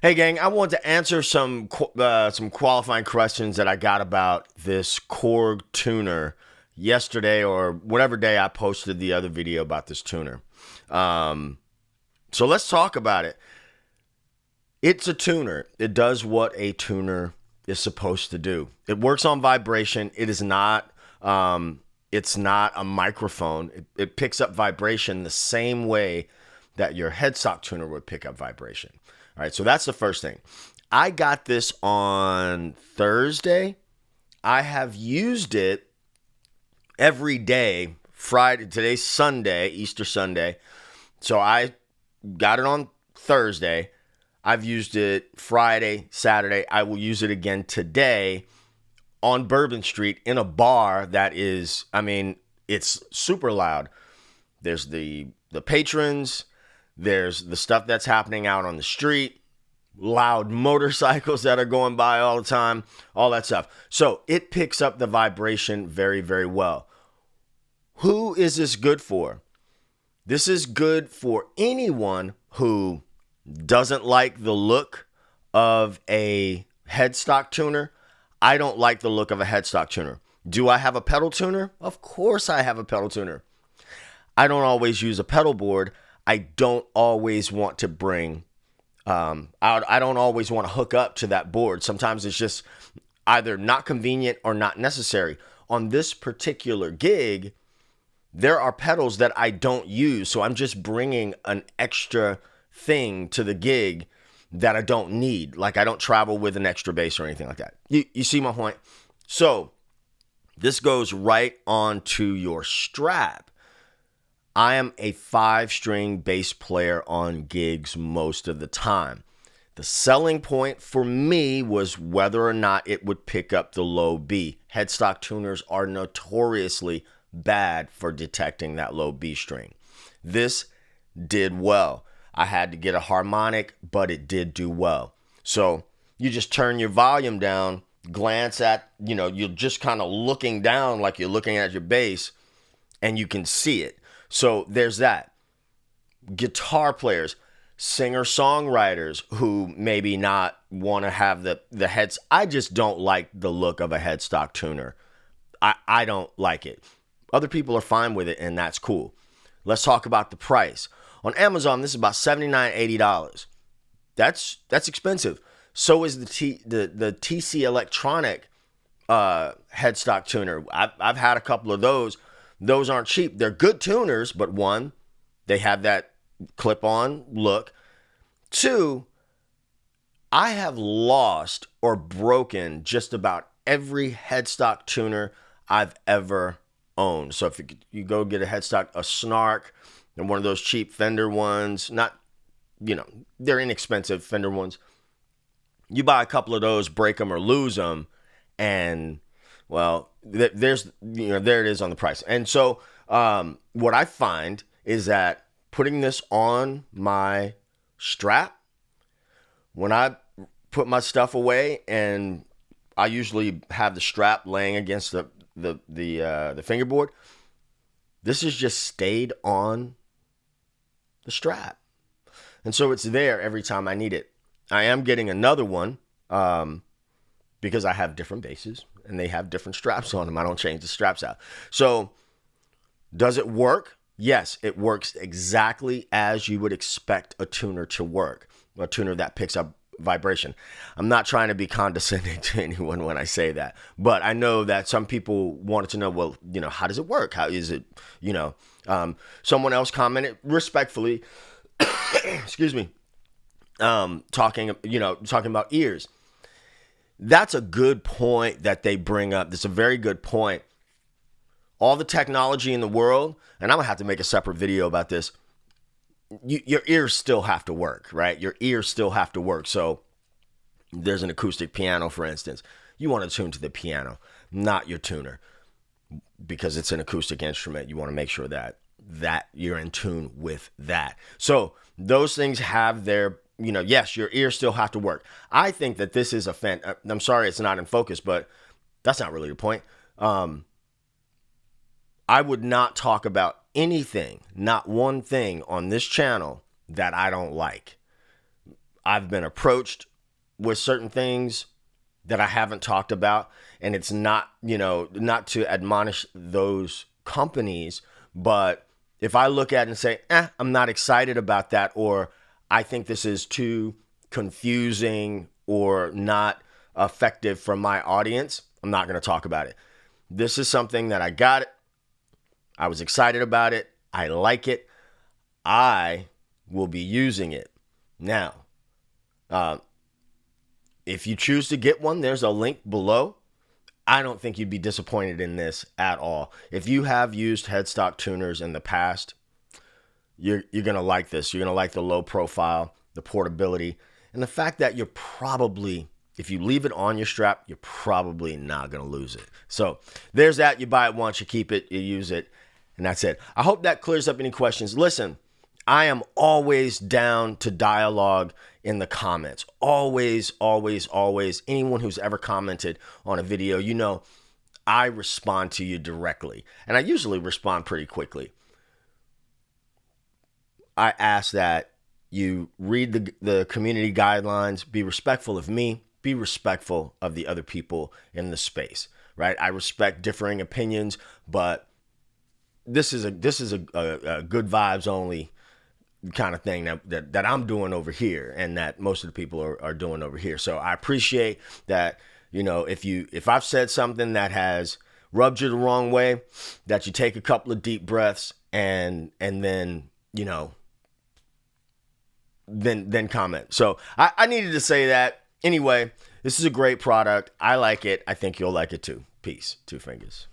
Hey gang, I want to answer some qualifying questions that I got about this Korg tuner yesterday or whatever day I posted the other video about this tuner. Um, so let's talk about it. It's a tuner. It does what a tuner is supposed to do. It works on vibration. It is not. It's not a microphone. It picks up vibration the same way that your headstock tuner would pick up vibration. All right, so that's the first thing. I got this on Thursday. I have used it every day. Friday, today's Sunday, Easter Sunday. So I got it on Thursday. I've used it Friday, Saturday. I will use it again today on Bourbon Street in a bar that is, it's super loud. There's the patrons, there's the stuff that's happening out on the street, loud motorcycles that are going by all the time, all that stuff. So it picks up the vibration very, very well. Who is this good for? This is good for anyone who doesn't like the look of a headstock tuner. I don't like the look of a headstock tuner. Do I have a pedal tuner? Of course I have a pedal tuner. I don't always use a pedal board. I don't always want to bring, I don't always want to hook up to that board. Sometimes it's just either not convenient or not necessary. On this particular gig, there are pedals that I don't use. So I'm just bringing an extra thing to the gig that I don't need. Like I don't travel with an extra bass or anything like that. You see my point? So this goes right onto your strap. I am a 5-string bass player on gigs most of the time. The selling point for me was whether or not it would pick up the low B. Headstock tuners are notoriously bad for detecting that low B string. This did well. I had to get a harmonic, but it did do well. So you just turn your volume down, glance at, you're just kind of looking down like you're looking at your bass, and you can see it. So there's that. Guitar players, singer-songwriters who maybe not want to have the heads. I just don't like the look of a headstock tuner. I don't like it. Other people are fine with it, and that's cool. Let's talk about the price. On Amazon, this is about $79, $80. That's expensive. So is the TC Electronic headstock tuner. I've had a couple of those. Those aren't cheap. They're good tuners, but one, they have that clip-on look. Two, I have lost or broken just about every headstock tuner I've ever owned. So if you go get a headstock, a Snark, and one of those cheap Fender ones, not, they're inexpensive Fender ones. You buy a couple of those, break them or lose them, and well, there it is on the price. And so what I find is that putting this on my strap, when I put my stuff away, and I usually have the strap laying against the fingerboard, this has just stayed on the strap. And so it's there every time I need it. I am getting another one because I have different basses and they have different straps on them. I don't change the straps out. So does it work? Yes, it works exactly as you would expect a tuner to work. A tuner that picks up vibration. I'm not trying to be condescending to anyone when I say that, but I know that some people wanted to know, well, how does it work? How is it, someone else commented respectfully, excuse me, talking about ears. That's a good point that they bring up. That's a very good point. All the technology in the world, and I'm gonna have to make a separate video about this. Your ears still have to work, right? Your ears still have to work. So there's an acoustic piano, for instance. You want to tune to the piano, not your tuner, because it's an acoustic instrument. You want to make sure that you're in tune with that. So those things have their, yes, your ears still have to work. I think that this is I'm sorry it's not in focus, but that's not really the point. I would not talk about anything, not one thing on this channel that I don't like. I've been approached with certain things that I haven't talked about, and it's not, not to admonish those companies, but if I look at it and say, I'm not excited about that, or I think this is too confusing or not effective for my audience, I'm not going to talk about it. This is something that I got. I was excited about it. I like it. I will be using it. Now, if you choose to get one, there's a link below. I don't think you'd be disappointed in this at all. If you have used Headstock tuners in the past, you're going to like this. You're going to like the low profile, the portability, and the fact that you're probably, if you leave it on your strap, you're probably not going to lose it. So there's that. You buy it once, you keep it, you use it, and that's it. I hope that clears up any questions. Listen, I am always down to dialogue in the comments. Always, always, always. Anyone who's ever commented on a video, I respond to you directly. And I usually respond pretty quickly. I ask that you read the community guidelines, be respectful of me, be respectful of the other people in the space, right? I respect differing opinions, but this is a good vibes only kind of thing that I'm doing over here, and that most of the people are doing over here. So I appreciate that, if I've said something that has rubbed you the wrong way, that you take a couple of deep breaths and then, then comment. So I needed to say that. Anyway, this is a great product. I like it. I think you'll like it too. Peace. Two fingers.